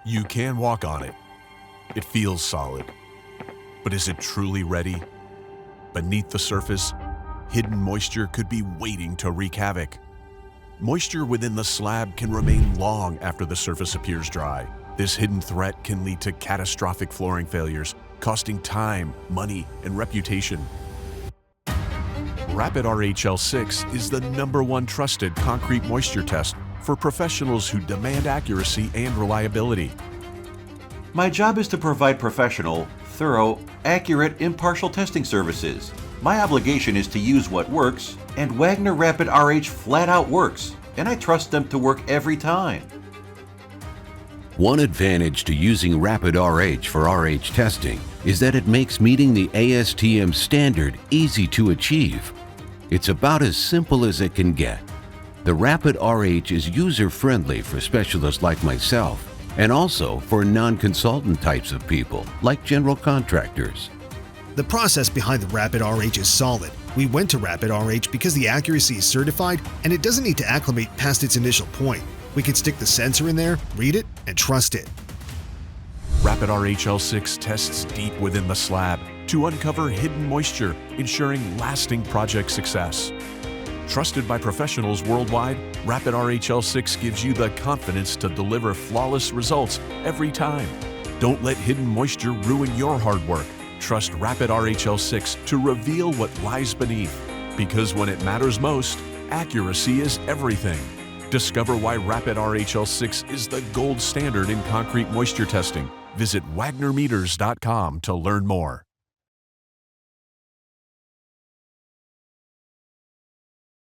You can walk on it. It feels solid. But is it truly ready? Beneath the surface, hidden moisture could be waiting to wreak havoc. Moisture within the slab can remain long after the surface appears dry. This hidden threat can lead to catastrophic flooring failures, costing time, money, and reputation. Rapid RH-L6 is the #1 trusted concrete moisture test for professionals who demand accuracy and reliability. My job is to provide professional, thorough, accurate, impartial testing services. My obligation is to use what works, and Wagner Rapid RH flat out works, and I trust them to work every time. One advantage to using Rapid RH for RH testing is that it makes meeting the ASTM standard easy to achieve. It's about as simple as it can get. The Rapid RH is user-friendly for specialists like myself, and also for non-consultant types of people, like general contractors. The process behind the Rapid RH is solid. We went to Rapid RH because the accuracy is certified and it doesn't need to acclimate past its initial point. We can stick the sensor in there, read it, and trust it. Rapid RH-L6 tests deep within the slab to uncover hidden moisture, ensuring lasting project success. Trusted by professionals worldwide, Rapid RH-L6 gives you the confidence to deliver flawless results every time. Don't let hidden moisture ruin your hard work. Trust Rapid RH-L6 to reveal what lies beneath. Because when it matters most, accuracy is everything. Discover why Rapid RH-L6 is the gold standard in concrete moisture testing. Visit WagnerMeters.com to learn more.